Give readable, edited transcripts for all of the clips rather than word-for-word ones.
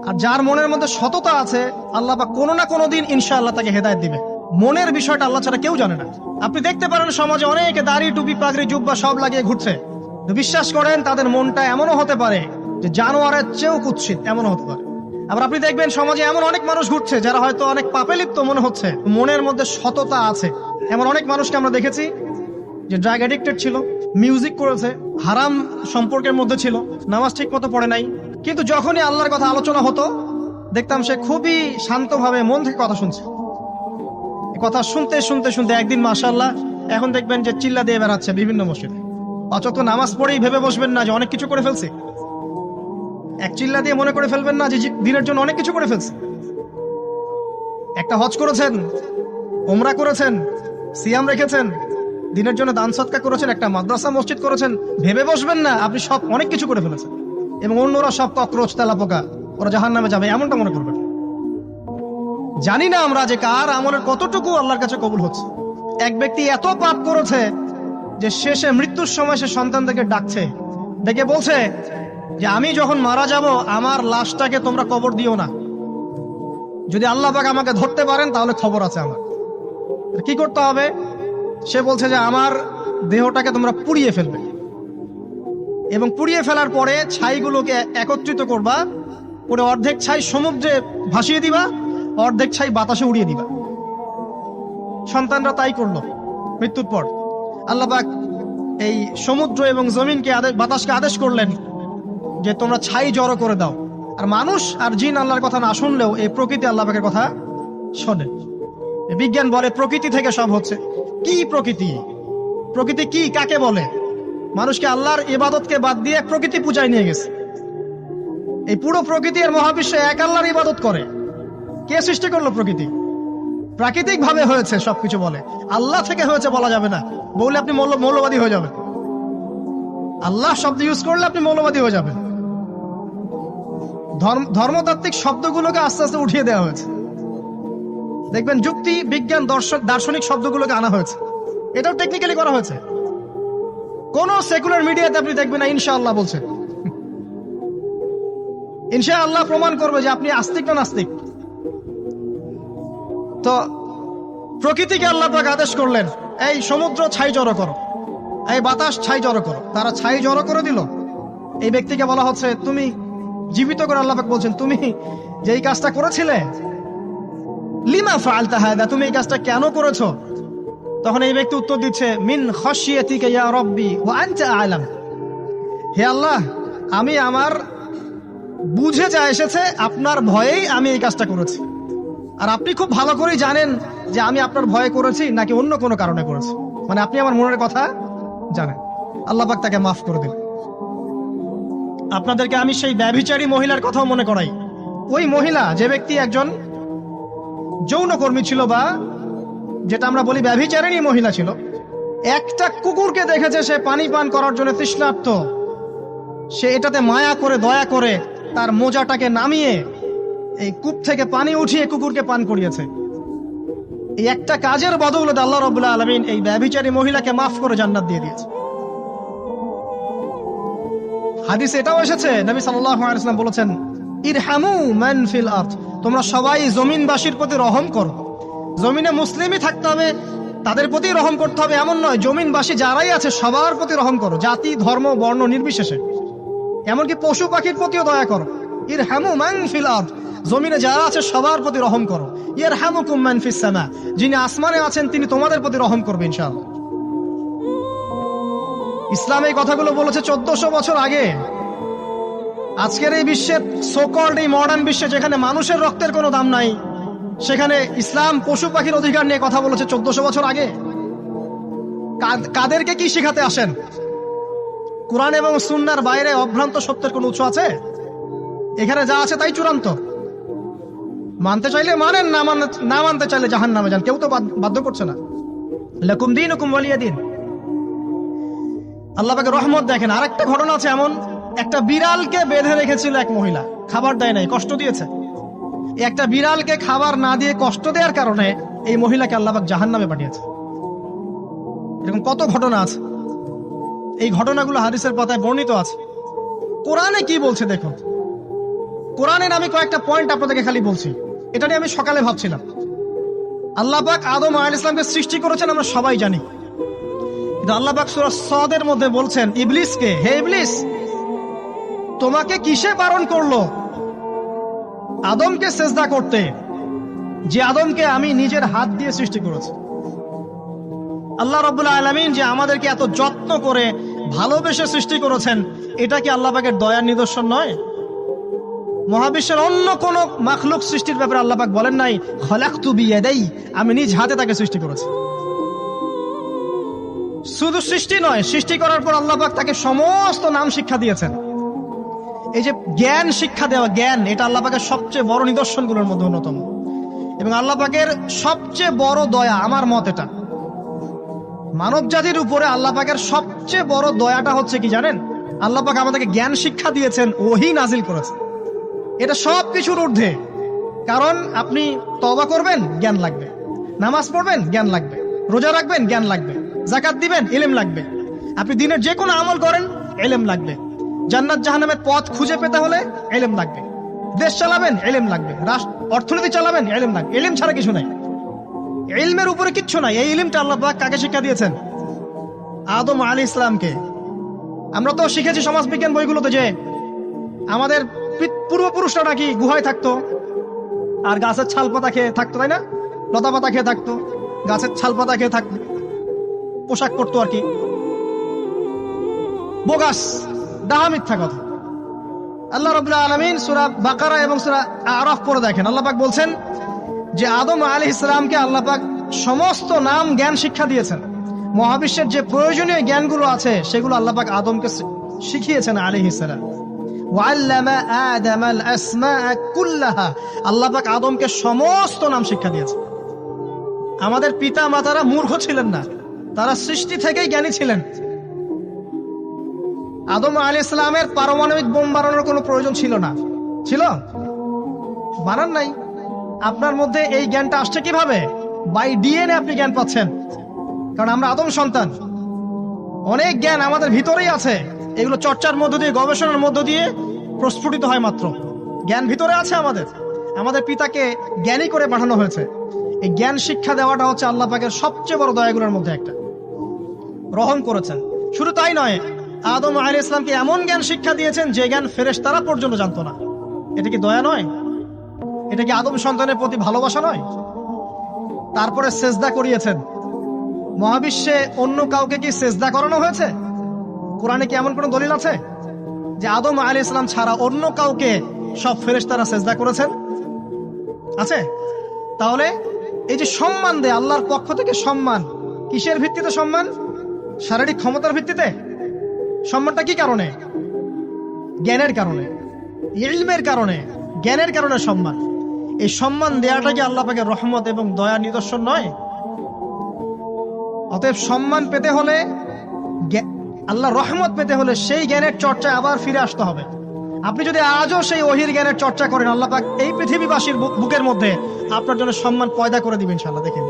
আর যার মনের মধ্যে সততা আছে, আল্লাহ পাক কোনো না কোনো দিন ইনশাআল্লাহ তাকে হেদায়েত দিবে। মনের বিষয়টা আল্লাহ ছাড়া কেউ জানে না। আপনি দেখতে পারেন সমাজে অনেকে দাড়ি টুপি পাগড়ি জুব্বা সব লাগিয়ে ঘুরছে, তো বিশ্বাস করেন তাদের মনটা এমনও হতে পারে যে জানোয়ারের চেয়েও কুৎসিত, এমনও হতে পারে। আবার আপনি দেখবেন সমাজে এমন অনেক মানুষ ঘুরছে যারা হয়তো অনেক পাপে লিপ্ত মনে হচ্ছে, মনের মধ্যে সততা আছে। এমন অনেক মানুষকে আমরা দেখেছি যে ড্রাগ অ্যাডিক্টেড ছিল, মিউজিক করেছে, হারাম সম্পর্কের মধ্যে ছিল, নামাজ ঠিক মতো পড়ে নাই, কিন্তু যখনই আল্লাহর কথা আলোচনা হতো দেখতাম সে খুবই শান্তভাবে মন থেকে কথা শুনছে। কথা শুনতে শুনতে শুনতে একদিন মাশাআল্লাহ এখন দেখবেন যে চিল্লা দিয়ে বেড়াচ্ছে বিভিন্ন মসজিদে। অচত নামাজ পড়েই ভেবে বসবেন না যে অনেক কিছু করে ফেলছে। এক চিল্লা দিয়ে মনে করে ফেলবেন না যে দিনের জন্য অনেক কিছু করে ফেলছে। একটা হজ করেছেন, ওমরা করেছেন, সিয়াম রেখেছেন, দিনের জন্য দান সদকা করেছেন, একটা মাদ্রাসা মসজিদ করেছেন, ভেবে বসবেন না আপনি সব অনেক কিছু করে ফেলেছেন এবং অন্যরা সব ককরোচ তেলাপোকা, ওরা জাহান্নামে যাবে, এমনটা মনে করবেন। জানি না আমরা যে কার আমলের কতটুকু আল্লাহর কাছে কবুল হচ্ছে। এক ব্যক্তি এত পাপ করেছে যে শেষে মৃত্যুর সময় সে সন্তানদেরকে ডাকছে, ডেকে বলছে যে আমি যখন মারা যাব আমার লাশটাকে তোমরা কবর দিও না, যদি আল্লাহ পাক আমাকে ধরতে পারেন তাহলে খবর আছে আমার। কি করতে হবে? সে বলছে যে আমার দেহটাকে তোমরা পুড়িয়ে ফেলবে এবং পুড়িয়ে ফেলার পরে ছাইগুলোকে একত্রিত করবা, পরে অর্ধেক ছাই সমুদ্রে ভাসিয়ে দিবা, অর্ধেক ছাই বাতাসে উড়িয়ে দিবা। সন্তানরা তাই করলো। মৃত্যুর পর আল্লাহ পাক এই সমুদ্র এবং জমিনকে বাতাসকে আদেশ করলেন যে তোমরা ছাই জড়ো করে দাও। আর মানুষ আর জিন আল্লাহর কথা না শুনলেও এই প্রকৃতি আল্লাহ পাকের কথা শোনে। বিজ্ঞান বলে প্রকৃতি থেকে সব হচ্ছে। কি প্রকৃতি? প্রকৃতি কি, কাকে বলে? মানুষকে আল্লাহর ইবাদতকে বাদ দিয়ে প্রকৃতি পূজায় নিয়ে গেছে। এই পুরো প্রকৃতি আর মহাবিশ্বে এক আল্লাহর ইবাদত করে। কে সৃষ্টি করলো প্রকৃতি? প্রাকৃতিক ভাবে হয়েছে সবকিছু বলে, আল্লাহ থেকে হয়েছে বলা যাবে না। বললে আপনি মৌলবাদী হয়ে যাবেন। আল্লাহ শব্দ ইউজ করলে আপনি মৌলবাদী হয়ে যাবেন। ধর্মতাত্ত্বিক শব্দগুলোকে আস্তে আস্তে উঠিয়ে দেওয়া হয়েছে। দেখবেন যুক্তি বিজ্ঞান দার্শনিক শব্দগুলোকে আনা হয়েছে। এটাও টেকনিক্যালি করা হয়েছে। কোন সেকুলার মিডিয়াতে আপনি দেখবেন না ইনশাআল্লাহ বলছে। ইনশাআল্লাহ প্রমাণ করবে যে আপনি আস্তিক না নাস্তিক। তো প্রকৃতিকে আল্লাহ পাক আদেশ করলেন এই সমুদ্র ছাই জড়ো করো, এই বাতাস ছাই জড়ো করো। তারা ছাই জড়ো করে দিল। এই ব্যক্তিকে বলা হচ্ছে তুমি জীবিত করে আল্লাহ পাক বলছেন তুমি যে এই কাজটা করেছিলে, লিমা ফাআলতা হাদা, তুমি এই কাজটা কেন করেছো? তখন এই ব্যক্তি উত্তর দিচ্ছে মিন খাশিয়াতিকা ইয়া রাব্বি ওয়া আনতা আ'লাম। হে আল্লাহ, আমি আমার বুঝে যা এসেছে আপনার ভয়েই আমি এই কাজটা করেছি, আর আপনি খুব ভালো করেই জানেন যে আমি আপনার ভয়ে করেছি নাকি অন্য কোনো কারণে করেছি। মানে আপনি আমার মনের কথা জানেন। আল্লাহ পাক তাকে মাফ করে দিন। আপনাদেরকে আমি সেই ব্যভিচারী মহিলার কথাও মনে করাই। ওই মহিলা যে ব্যক্তি একজন যৌনকর্মী ছিল, বা যেটা আমরা বলি ব্যভিচারিণী মহিলা ছিল, একটা কুকুরকে দেখেছে সে পানি পান করার জন্য তৃষ্ণার্ত, সে এটাতে মায়া করে দয়া করে তার মোজাটাকে নামিয়ে এই কূপ থেকে পানি উঠিয়ে কুকুরকে পান করিয়েছে। এই একটা কাজের বদৌলতে আল্লাহ রাব্বুল আলামিন এই ব্যভিচারী মহিলাকে মাফ করে জান্নাত দিয়ে দিয়েছে। হাদিসে এটাও এসেছে, নবী সাল্লাল্লাহু আলাইহি ওয়াসাল্লাম বলেছেন ইরহামু মান ফিল আরদ, তোমরা সবাই জমিনবাসীর প্রতি রহম করো। জমিনে মুসলিমই থাকতে হবে, তাদের প্রতি রহম করতে হবে এমন নয়, জমিনবাসী যারাই আছে সবার প্রতি রহম করো, জাতি ধর্ম বর্ণ নির্বিশেষে। এমনকি পশু পাখির প্রতিও দয়া করো। ইরহামু মান ফিল আরদ, জমিনে যারা আছে সবার প্রতি রহম করো। ইয়ারহামুকুম মান ফিস সামা, যিনি আসমানে আছেন তিনি তোমাদের প্রতি রহম করবেন ইনশাআল্লাহ। ইসলাম এই কথাগুলো বলেছে 1400 বছর আগে। আজকের এই বিশ্বের সোকল্ড এই মডার্ন বিশ্বে যেখানে মানুষের রক্তের কোনো দাম নাই, সেখানে ইসলাম পশু পাখির অধিকার নিয়ে কথা বলেছে 1400 বছর আগে। কাদেরকে কি শিখাতে আসেন? কুরআন এবং সুন্নাহর বাইরে অভ্রান্ত সত্যের কোনো উৎস আছে? এখানে যা আছে তাই চূড়ান্ত। মানতে চাইলে মানেন, না মানতে চাইলে জাহান্নামে যান, কেউ তো বাধ্য করছে না। লাকুম দীনুকুম ওয়ালিয়া দিন। আল্লাহ পাকের রহমত দেখেন। আরেকটা ঘটনা আছে এমন, একটা বিড়ালকে বেঁধে রেখেছিল এক মহিলা, খাবার দেয় নাই, কষ্ট দিয়েছে। একটা বিড়ালকে খাবার না দিয়ে কষ্ট দেওয়ার কারণে এই মহিলাকে আল্লাহ পাক জাহান্নামে পাঠিয়েছে। এরকম কত ঘটনা আছে। এই ঘটনাগুলো হাদিসের পাতায় বর্ণিত আছে। কোরআনে কি বলছে দেখুন। কোরআনের আমি কয়েকটা পয়েন্ট আপনাদেরকে খালি বলছি, এটা নিয়ে আমি সকালে ভাবছিলাম। আল্লাহ পাক আদম আলাইহিস সালামকে সৃষ্টি করেছেন আমরা সবাই জানি, কিন্তু আল্লাহ পাক সূরা সাদের মধ্যে বলছেন ইবলিসকে, হে ইবলিস, তোমাকে কিসে বারণ করলো আদমকে সেজদা করতে, যে আদমকে আমি নিজের হাত দিয়ে সৃষ্টি করেছি। আল্লাহ রাব্বুল আলামিন যে আমাদেরকে এত যত্ন করে ভালোবেসে সৃষ্টি করেছেন, এটা কি আল্লাহ পাকের দয়ার নিদর্শন নয়? মহাবিশ্বের অন্য কোন মাখলুক সৃষ্টির ব্যাপারে আল্লাহ পাক বলেন নাই খলাকতু বিয়াদাই, আমি নিজ হাতে তাকে সৃষ্টি করেছি। শুধু সৃষ্টি নয়, সৃষ্টি করার পর আল্লাহ পাক তাকে সমস্ত নাম শিক্ষা দিয়েছেন। এই যে জ্ঞান শিক্ষা দেওয়া, জ্ঞান, এটা আল্লাহ পাকের সবচেয়ে বড় নিদর্শনগুলোর মধ্যে অন্যতম। এবং আল্লাহ পাকের সবচেয়ে বড় দয়া, আমার মত এটা, মানব জাতির উপরে আল্লাহ পাকের সবচেয়ে বড় দয়াটা হচ্ছে কি জানেন? আল্লাহ পাক আমাদেরকে জ্ঞান শিক্ষা দিয়েছেন, ওহী নাজিল করেছেন। এটা সব কিছুর ঊর্ধ্বে। কারণ আপনি তওবা করবেন, জ্ঞান লাগবে। নামাজ পড়বেন, জ্ঞান লাগবে। রোজা রাখবেন, জ্ঞান লাগবে। যাকাত দিবেন, ইলম লাগবে। আপনি দিনের যে কোনো আমল করেন, ইলম লাগবে। জান্নাত জাহান্নামের পথ খুঁজে পেতে হলে ইলম লাগবে। দেশ চালাবেন, ইলম লাগবে। অর্থনীতি চালাবেন, ইলম লাগবে। ইলম ছাড়া কিছু নাই, ইলমের উপরে কিচ্ছু নাই। এই ইলমটা আল্লাহ পাক কাকে শিক্ষা দিয়েছেন? আদম আলাইহিস সালামকে। আমরা তো শিখেছি সমাজবিজ্ঞান বইগুলোতে যে আমাদের পূর্বপুরুষরা নাকি গুহায় থাকতো আর গাছের ছাল পাতা খেয়ে থাকতো, তাই না? লতা পাতা খেয়ে থাকতো, গাছের ছাল পাতা খেয়ে থাকতো, পোশাক পরতো আর কি। বোগাস, ডাহা, মিথ্যা কথা। আল্লাহ রাব্বুল আলামিন সূরা বাকারা এবং সূরা আরাফ পড়ে দেখেন, আল্লাহ পাক বলছেন যে আদম আলাইহিস সালামকে আল্লাহ পাক সমস্ত নাম জ্ঞান শিক্ষা দিয়েছেন। মহাবিশ্বের যে প্রয়োজনীয় জ্ঞানগুলো আছে সেগুলো আল্লাহ পাক আদমকে শিখিয়েছেন আলাইহিস সালাম। ওয়াল্লামা আদামাল আসমাআ কুল্লাহা, আল্লাহ পাক আদমকে সমস্ত নাম শিক্ষা দিয়েছেন। আমাদের পিতা মাতারা মূর্খ ছিলেন না, তারা সৃষ্টি থেকেই জ্ঞানী ছিলেন। আদম আলাইহিস সালামের পারমাণবিক বোম বানানোর কোনো প্রয়োজন ছিল না, ছিল? বানান নাই। আপনার মধ্যে এই জ্ঞানটা আসছে কিভাবে? বাই ডিএনএ আপনি জ্ঞান পাচ্ছেন, কারণ আমরা আদম সন্তান। অনেক জ্ঞান আমাদের ভিতরেই আছে, এগুলো চর্চার মধ্য দিয়ে, গবেষণার মধ্য দিয়ে প্রস্ফুটিত হয় মাত্র। জ্ঞান ভিতরে আছে আমাদের, আমাদের পিতাকে জ্ঞানী করে পাঠানো হয়েছে। এই জ্ঞান শিক্ষা দেওয়াটা হচ্ছে আল্লাহ পাকের সবচেয়ে বড় দয়াগুলোর মধ্যে একটা। রহম করেছেন। শুধু তাই নয়, আদম আলাইহিস সালামকে এমন জ্ঞান শিক্ষা দিয়েছেন যে জ্ঞান ফেরেশতারা পর্যন্ত জানতো না। এটা কি দয়া নয়? এটা কি আদম সন্তানের প্রতি ভালোবাসা নয়? তারপরে সেজদা করিয়েছেন। মহাবিশ্বে অন্য কাউকে কি সেজদা করানো হয়েছে? কোরআনে কি এমন কোন দলিল আছে যে আদম আলাইহিস সালাম ছাড়া অন্য কাউকে সব ফেরেশতারা সেজদা করেছেন? আছে? তাহলে এই যে সম্মান দেয় আল্লাহর পক্ষ থেকে, সম্মান কিসের ভিত্তিতে? সম্মান শারীরিক ক্ষমতার ভিত্তিতে? সম্মানটা কি কারণে? জ্ঞানের কারণে, ইলমের কারণে, জ্ঞানের কারণে সম্মান। এই সম্মান দেয়াটা কি আল্লাহ পাকের রহমত এবং দয়ার নিদর্শন নয়? অতএব সম্মান পেতে হলে, আল্লাহর রহমত পেতে হলে সেই জ্ঞানের চর্চায় আবার ফিরে আসতে হবে। আপনি যদি আজও সেই ওহির জ্ঞানের চর্চা করেন, আল্লাহ পাক এই পৃথিবীবাসীর বুকের মধ্যে আপনার জন্য সম্মান পয়দা করে দিবেন ইনশাআল্লাহ। দেখেন,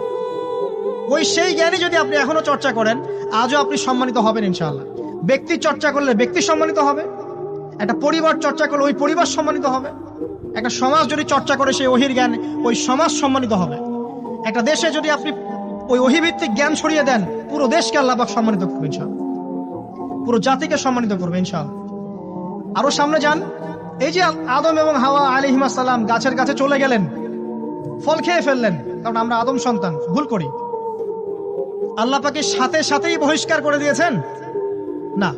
ওই সেই জ্ঞানী যদি আপনি এখনো চর্চা করেন, আজও আপনি সম্মানিত হবেন ইনশাআল্লাহ। ব্যক্তি চর্চা করলে ব্যক্তি সম্মানিত হবে, একটা পরিবার চর্চা করলে ওই পরিবার সম্মানিত হবে, একটা সমাজ যদি চর্চা করে সেই ওহির জ্ঞান, ওই সমাজ সম্মানিত হবে। একটা দেশে যদি আপনি ওই ওহিভিত্তিক জ্ঞান ছড়িয়ে দেন, পুরো দেশকে আল্লাহ পাক সম্মানিত করবে ইনশাআল্লাহ, পুরো জাতিকে সম্মানিত করবে ইনশাআল্লাহ। আরো সামনে যান, এই যে আদম এবং হাওয়া আলাইহিস সালাম গাছের কাছে চলে গেলেন, ফল খেয়ে ফেললেন, কারণ আমরা আদম সন্তান, ভুল করি। আল্লাহ পাকে সাথে সাথেই বহিষ্কার করে দিয়েছেন? না,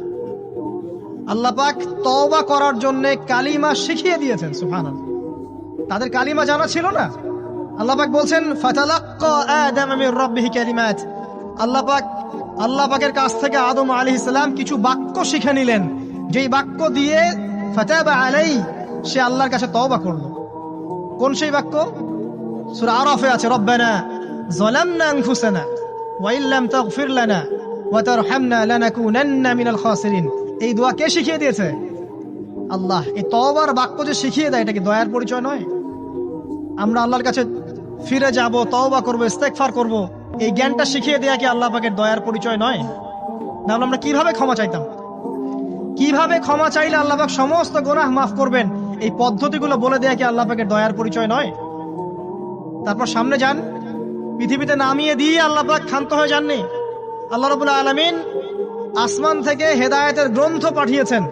আল্লাহ পাক তওবা করার জন্য কালিমা শিখিয়ে দিয়েছেন। সুবহানাল্লাহ, তাদের কালিমা জানা ছিল না। আল্লাহ পাক বলছেন ফাতালাক্কা আদাম মির রাব্বিহি কালিমাত, আল্লাহ পাকের কাছ থেকে আদম আলাইহিস সালাম কিছু বাক্য শিখে নিলেন, যেই বাক্য দিয়ে ফাতাবা আলাই, সে আল্লাহর কাছে তওবা করলো। কোন সেই বাক্য? সূরা আরাফে আছে, রব্বানা যালামনা আনফুসানা ওয়া ইল্লাম তাগফির লানা ওয়া তারহামনা লানাকুনান্না মিনাল খাসিরিন। এই দোয়া কে শিখিয়ে দিয়েছে? আল্লাহ। এই তওবার বাক্য যে শিখিয়ে দেয়, এটা কি দয়ার পরিচয় নয়? আমরা আল্লাহর কাছে ফিরে যাব, তওবা করব, ইস্তেগফার করব, এই জ্ঞানটা শিখিয়ে দেয়া কি আল্লাহ পাকের দয়ার পরিচয় নয়? না, আমরা কিভাবে ক্ষমা চাইতাম? কিভাবে ক্ষমা চাইলে আল্লাহ পাক সমস্ত গুনাহ মাফ করবেন? এই পদ্ধতিগুলো বলে দেয়া কি আল্লাহ পাকের দয়ার পরিচয় নয়? তারপর সামনে যান, পৃথিবীতে নামিয়ে দিয়ে আল্লাহ পাক ক্ষান্ত হয়ে যাননি। আল্লাহ রাব্বুল আলামিন আসমান থেকে হেদায়েতের গ্রন্থ পাঠিয়েছেন,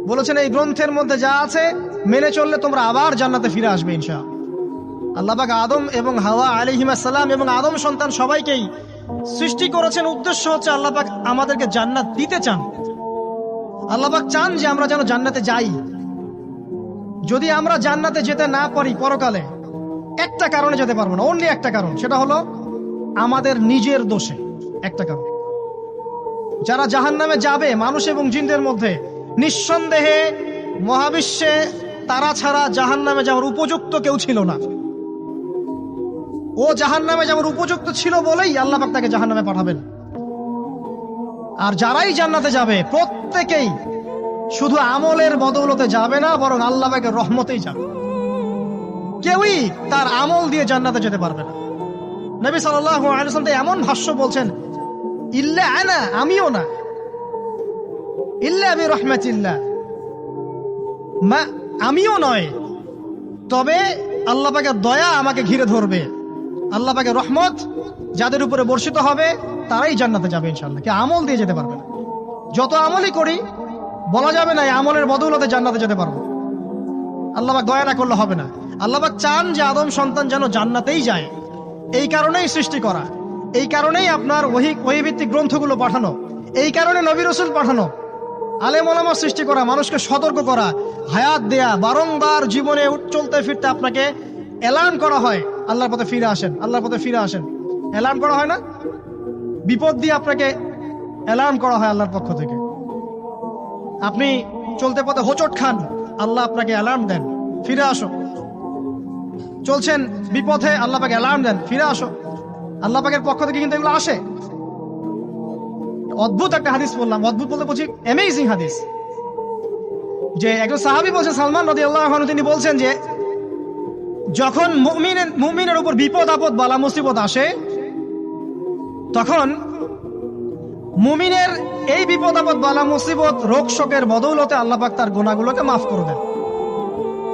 বলেছেন এই গ্রন্থের মধ্যে যা আছে মেনে চললে তোমরা আবার জান্নাতে ফিরে আসবে ইনশাআল্লাহ। আল্লাহ পাক আদম এবং হাওয়া আলাইহিস সালাম এবং আদম সন্তান সবাইকেই সৃষ্টি করেছেন, উদ্দেশ্য হচ্ছে আল্লাহ পাক আমাদেরকে জান্নাত দিতে চান। আল্লাহ পাক চান যে আমরা যেন জান্নাতে যাই। যদি আমরা জান্নাতে যেতে না পারি পরকালে, একটা কারণে যেতে পারবো না, অনলি একটা কারণ, সেটা হলো আমাদের নিজের দোষে। একটা কারণ, যারা জাহান্নামে যাবে মানুষ এবং জিনদের মধ্যে, নিঃসন্দেহে মহাবিশ্বে তারা ছাড়া জাহান্নামে যাওয়ার উপযুক্ত কেউ ছিল না। ও জাহান্নামে যাওয়ার উপযুক্ত ছিল বলেই আল্লাহ পাক তাকে জাহান্নামে পাঠাবেন। আর যারাই জান্নাতে যাবে প্রত্যেকেই শুধু আমলের বদৌলতে যাবে না, বরং আল্লাহ পাকের রহমতেই যাবে। কেউই তার আমল দিয়ে জান্নাতে যেতে পারবে না। নবী সাল্লাল্লাহু আলাইহি ওয়াসাল্লাম এমন ভাষ্য বলছেন, ইল্লা আনা, আমিও না, ইল্লা বিরহমাতিল্লাহ, আমিও নয়, তবে আল্লাহ পাকের দয়া আমাকে ঘিরে ধরবে। আল্লাহ পাকের রহমত যাদের উপরে বর্ষিত হবে তারাই জান্নাতে যাবে ইনশাআল্লাহ। কে আমল দিয়ে যেতে পারবে না। যত আমলই করি বলা যাবে না এই আমলের বদৌলতে জান্নাতে যেতে পারবো। আল্লাহ পাক দয়া না করলে হবে না। আল্লাহ পাক চান যে আদম সন্তান যেন জান্নাতেই যায়। এই কারণেই সৃষ্টি করা, এই কারণেই আপনার ওহী ভিত্তিক গ্রন্থগুলো পাঠানো, এই কারণে নবী রাসূল পাঠানো, আলেম ওলামা সৃষ্টি করা, মানুষকে সতর্ক করা, হায়াত দেয়া, বারংবার জীবনে চলতে ফিরতে আপনাকে অ্যালার্ম করা হয়, আল্লাহর পথে ফিরে আসেন, আল্লাহর পথে ফিরে আসেন। অ্যালার্ম করা হয় না? বিপদ দিয়ে আপনাকে অ্যালার্ম করা হয় আল্লাহর পক্ষ থেকে। আপনি চলতে পথে হোঁচট খান, আল্লাহ আপনাকে অ্যালার্ম দেন, ফিরে আসো। চলছেন বিপথে, আল্লাহ পাকে অ্যালার্ম দেন, ফিরে আসো। আল্লাহ পাকের পক্ষ থেকে কিন্তু এগুলো আসে। অদ্ভুত একটা হাদিস বললাম, অদ্ভুত বলতে বলছি অ্যামেজিং হাদিস, যে একজন সাহাবী বলছেন, সালমান রাদিয়াল্লাহু আনহু, তিনি বলছেন যে যখন মুমিনের উপর বিপদ আপদ বালা মুসিবত আসে, তখন মুমিনের এই বিপদ আপদ বালা মুসিবত রোগ শোকের বদৌলতে আল্লাহ পাক তার গুনাহগুলোকে মাফ করে দেন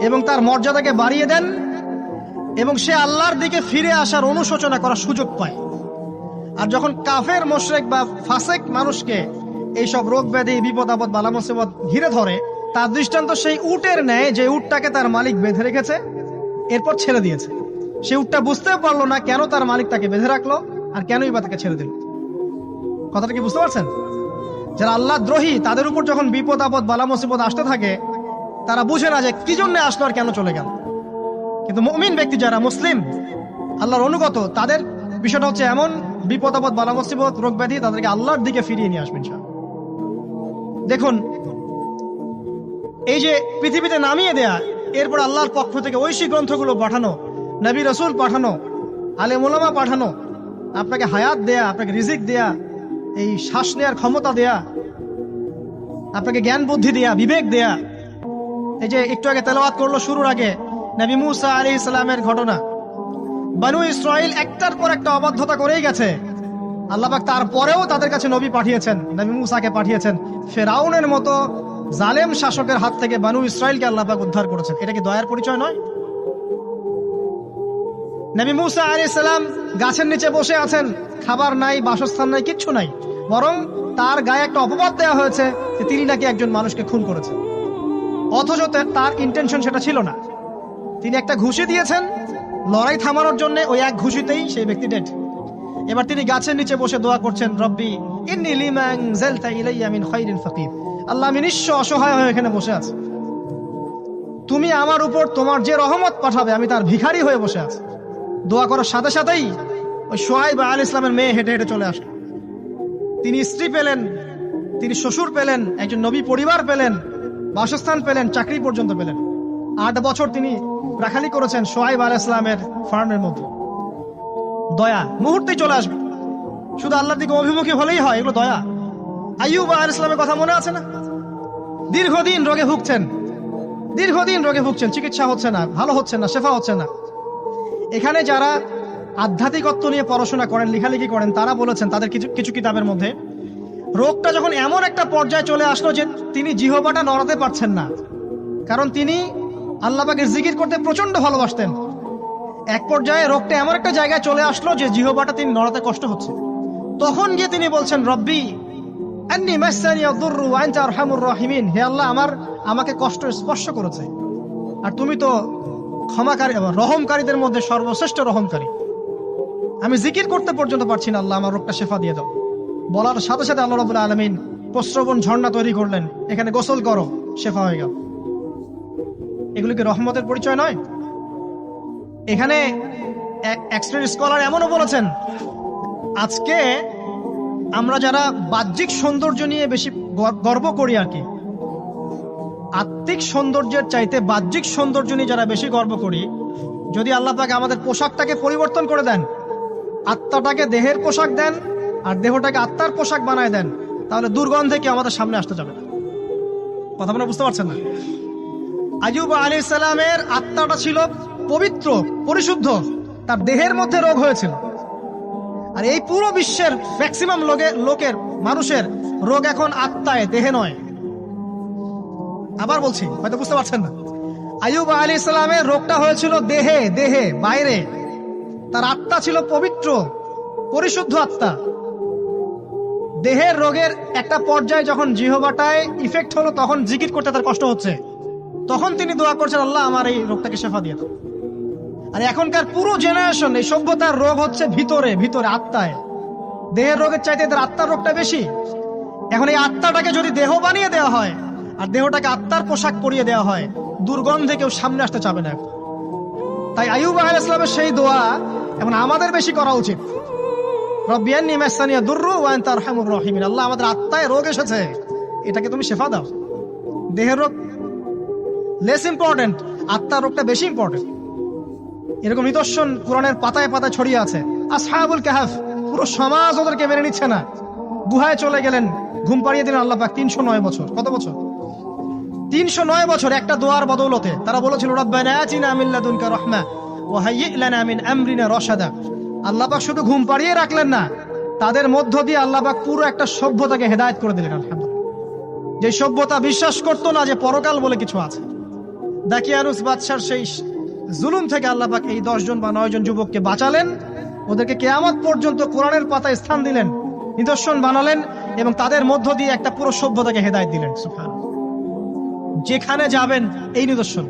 এবং তার মর্যাদাকে বাড়িয়ে দেন, এবং সে আল্লাহর দিকে ফিরে আসার অনুশোচনা করার সুযোগ পায়। আর যখন কাফের মুশরিক বা ফাসেক মানুষকে এইসব রোগ ব্যাধি বিপদ আপদ বালা মুসিবত ঘিরে ধরে, তার দৃষ্টান্ত সেই উটের ন্যায় যে উটটাকে তার মালিক বেঁধে রেখেছে, এরপর ছেড়ে দিয়েছে। সে উটটা বুঝতেও পারলো না কেন তার মালিক তাকে বেঁধে রাখলো আর কেনই বা তাকে ছেড়ে দিল। কথাটা কি বুঝতে পারছেন? যারা আল্লাহ দ্রোহী, তাদের উপর যখন বিপদ আপদ বালা মুসিবত আসতে থাকে, তারা বুঝে না যে কি জন্য আসলো আর কেন চলে গেল। কিন্তু মুমিন ব্যক্তি যারা মুসলিম, আল্লাহর অনুগত, তাদের বিষয়টা হচ্ছে এমন বিপদ আপদ বালা মুসিবত রোগ ব্যাধি তাদেরকে আল্লাহর দিকে ফিরিয়ে নিয়ে আসবেন। দেখুন, এই যে পৃথিবীতে নামিয়ে দেয়া, এরপর আল্লাহর পক্ষ থেকে ঐশী গ্রন্থগুলো পাঠানো, নবী রাসূল পাঠানো, আলেম ওলামা পাঠানো, আপনাকে হায়াত দেয়া, আপনাকে রিজিক দেয়া, এই শ্বাস নেয়ার ক্ষমতা দেয়া, আপনাকে জ্ঞান বুদ্ধি দেয়া, বিবেক দেয়া। এই যে একটু আগে তেলাওয়াত করলো শুরুর আগে নবী মুসা আলাইহিস সালামের ঘটনা, বনু ইসরাইল একটার পর একটা অবাধ্যতা করেই গেছে। আল্লাহ পাক তারপরেও তাদের কাছে নবী পাঠিয়েছেন, নবী মুসাকে পাঠিয়েছেন। ফেরাউনের মতো জালেম শাসকের হাত থেকে বনু ইসরাইলকে আল্লাহ পাক উদ্ধার করেছেন। এটা কি দয়ার পরিচয় নয়? নবী মুসা আলাইহিস সালাম গাছের নিচে বসে আছেন, খাবার নাই, বাসস্থান নাই, কিচ্ছু নাই, বরং তার গায়ে একটা অপবাদ দেওয়া হয়েছে যে তিনি নাকি একজন মানুষকে খুন করেছেন, অথচ তার ইন্টেনশন সেটা ছিল না। তিনি একটা ঘুষি দিয়েছেন লড়াই থামানোর জন্য, ওই এক ঘুষিতেই সেই ব্যক্তি ডেড। এবার তিনি গাছের নিচে বসে দোয়া করছেন, রব্বি ইন্নী লিমা আনজালতা ইলাইয়া মিন খাইরিন ফাকির। আল্লাহ, আমি নিঃস্ব অসহায় হয়ে এখানে বসে আছি, তুমি আমার উপর তোমার যে রহমত পাঠাবে আমি তার ভিখারি হয়ে বসে আছি। দোয়া করার সাথে সাথেই ওই শুআয়ব আলাইহিস সালামের মেয়ে হেঁটে হেঁটে চলে আসলো। তিনি স্ত্রী পেলেন, তিনি শ্বশুর পেলেন, একজন নবী পরিবার পেলেন, বাসস্থান পেলেন, চাকরি পর্যন্ত পেলেন। 8 বছর তিনি রাখালি করেছেন শুআয়ব আলাইহিস সালামের ফার্মের মধ্যে। দয়া মুহূর্তেই চলে আসবে, শুধু আল্লাহর দিকে অভিমুখী হলেই হয়, এগুলো দয়া। আইয়ুব আলাইহিস সালামের কথা মনে আছে না? দীর্ঘদিন রোগে ভুগছেন, চিকিৎসা হচ্ছে না, ভালো হচ্ছে না, শেফা হচ্ছে না। এখানে যারা আধ্যাত্মিকত্ব নিয়ে পড়াশোনা করেন, লেখালেখি করেন, তারা বলেছেন তাদের কিছু কিতাবের মধ্যে, রোগটা যখন এমন একটা পর্যায়ে চলে আসলো যে তিনি জিহ্বাটা নড়াতে পারছেন না, কারণ তিনি আল্লাহ পাকের জিকির করতে প্রচন্ড ভালোবাসতেন। এক পর্যায়ে রোগটা এমন একটা জায়গায় চলে আসলো যে জিহ্বাটা তিনি নড়াতে কষ্ট হচ্ছে। তখন গিয়ে তিনি বলছেন, রব্বি আন্নী মাসসানি আদ-দুররু ওয়া আনতা আরহামুর রাহিমিন, হে আল্লাহ, আমাকে কষ্ট স্পর্শ করেছে, আর তুমি তো ক্ষমাকারী এবং রহমকারীদের মধ্যে সর্বশ্রেষ্ঠ রহমকারী। আমি জিকির করতে পর্যন্ত পারছি না, আল্লাহ আমার রোগটা শেফা দিয়ে দাও। বলার সাথে সাথে আল্লাহ রাব্বুল আলামিন প্রস্রবণ ঝর্ণা তৈরি করলেন, এখানে গোসল করো, শেফা হয়ে গেল। এগুলো কি রহমতের পরিচয় নয়? এখানে এক্সপার্ট স্কলার এমনও বলেছেন, আজকে আমরা যারা বাহ্যিক সৌন্দর্য নিয়ে বেশি গর্ব করি আর কি, আত্মিক সৌন্দর্যের চাইতে বাহ্যিক সৌন্দর্য নিয়ে যারা বেশি গর্ব করি, যদি আল্লাহ পাক আমাদের পোশাকটাকে পরিবর্তন করে দেন, আত্মাটাকে দেহের পোশাক দেন আর দেহটাকে আত্মার পোশাক বানায় দেন, তাহলে দুর্গন্ধে কি আমাদের সামনে আসতে যাবে না। কথা আপনারা বুঝতে পারছেন না? আইয়ুব আলাইহিস সালামের আত্মাটা ছিল পবিত্র, পরিশুদ্ধ, তার দেহের মধ্যে রোগ হয়েছিল। আর এই পুরো বিশ্বের ম্যাক্সিমাম লোকের মানুষের রোগ এখন আত্মায়, দেহে নয়। আবার বলছি, হয়তো বুঝতে পারছেন না। আইয়ুব আলাইহিস সালামের রোগটা হয়েছিল দেহে, বাইরে। তার আত্মা ছিল পবিত্র, পরিশুদ্ধ আত্মা। দেহের রোগের একটা পর্যায়ে যখন জিহ্বাটায় ইফেক্ট হলো, তখন জিকির করতে তার কষ্ট হচ্ছে, তখন তিনি দোয়া করছেন, আল্লাহ আমার এই রোগটাকে শেফা দিয়ে দাও। আর এখনকার পুরো জেনারেশন, এই সভ্যতার রোগ হচ্ছে ভিতরে আত্মায়। দেহের রোগের চাইতে এদের আত্মার রোগটা বেশি। এখন এই আত্মাটাকে যদি দেহ বানিয়ে দেওয়া হয় আর দেহটাকে আত্মার পোশাক পরিয়ে দেওয়া হয়, দুর্গন্ধে কেউ সামনে আসতে চাবে না। তাই আইয়ুব আলাইহিস সালামের সেই দোয়া এখন আমাদের বেশি করা উচিত। রব্বি আন্নী মাসসানি আদ-দুররু ওয়া আনতা আরহামুর রাহিমিন, আল্লাহ আমাদের আত্মায় রোগ এসেছে, এটাকে তুমি শেফা দাও। দেহের রোগ লেস ইম্পর্টেন্ট, আত্মার রোগটা বেশি ইম্পর্টেন্ট। এরকম নিদর্শন কোরআনের পাতায় পাতায় ছড়িয়ে আছে। আসহাবুল কাহাফ, পুরো সমাজ ওদেরকে মেনে নিচ্ছে না, গুহায় চলে গেলেন, ঘুম পাড়িয়ে দিলেন আল্লাহ পাক। 309 বছর, কত বছর? 309 বছর একটা দোয়ার বদৌলতে তারা বলেছিল, রব্বানা আতিনা মিন লাদুনকা রাহমা ওয়া হাইয়্ লানা মিন আমরিনা রাশাদা। আল্লাহ পাক শুধু ঘুম পাড়িয়ে রাখলেন না, তাদের মধ্য দিয়ে আল্লাহ পাক পুরো একটা সভ্যতাকে হেদায়েত করে দিলেন। আলহামদুলিল্লাহ, যে সভ্যতা বিশ্বাস করতো না যে পরকাল বলে কিছু আছে। দাকিয়ানুস বাদশার সেই জুলুম থেকে আল্লাহ পাক এই 10 জন বা 9 জন যুবককে বাঁচালেন, ওদেরকে কিয়ামত পর্যন্ত কোরআনের পাতায় স্থান দিলেন, নিদর্শন বানালেন, এবং তাদের মধ্য দিয়ে একটা পুরো সভ্যতাকে হেদায়েত দিলেন। সুবহানাল্লাহ, যেখানে যাবেন এই নিদর্শন।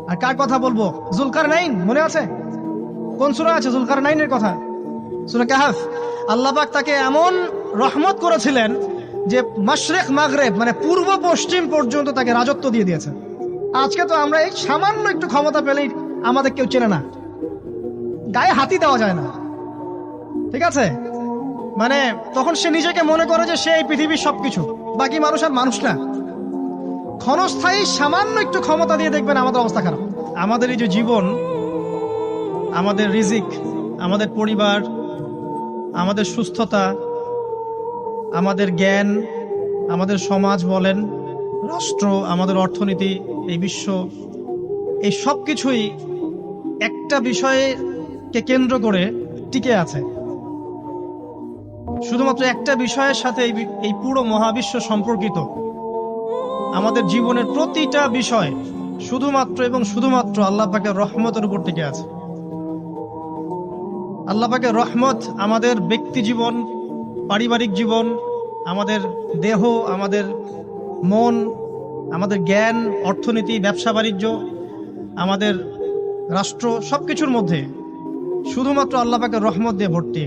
আর কার কথা বলবো? যুলকারনাইন, মনে আছে? কোন সূরা আছে যুলকারনাইনের কথা? সূরা কাহফ। আল্লাহ পাক তাকে এমন রহমত করেছিলেন যে মাশরিক মাগরিব, মানে পূর্ব পশ্চিম পর্যন্ত তাকে রাজত্ব দিয়ে দিয়েছেন। আজকে তো আমরা এই সামান্য একটু ক্ষমতা পেলেই আমাদের কেউ চেনে না, গায়ে হাতি দেওয়া যায় না, ঠিক আছে? মানে তখন সে নিজেকে মনে করে যে সে এই পৃথিবীর সবকিছু, বাকি মানুষ আর মানুষ না। ক্ষণস্থায়ী সামান্য একটু ক্ষমতা দিয়ে দেখবেন আমাদের অবস্থা খারাপ। আমাদের এই যে জীবন, আমাদের রিজিক, আমাদের পরিবার, আমাদের সুস্থতা, আমাদের জ্ঞান, আমাদের সমাজ বলেন, রাষ্ট্র, আমাদের অর্থনীতি, এই বিশ্ব, এই সব কিছুই একটা বিষয়কে কেন্দ্র করে টিকে আছে। শুধুমাত্র একটা বিষয়ের সাথে এই পুরো মহাবিশ্ব সম্পর্কিত। আমাদের জীবনের প্রতিটা বিষয় শুধুমাত্র এবং শুধুমাত্র আল্লাহ পাকের রহমতের উপর টিকে আছে। আল্লাহ পাকের রহমত আমাদের ব্যক্তি জীবন, পারিবারিক জীবন, আমাদের দেহ, আমাদের মন, আমাদের জ্ঞান, অর্থনীতি, ব্যবসা বাণিজ্য, আমাদের রাষ্ট্র, সবকিছুর মধ্যে শুধুমাত্র আল্লাহ পাকের রহমত দিয়ে ভর্তি।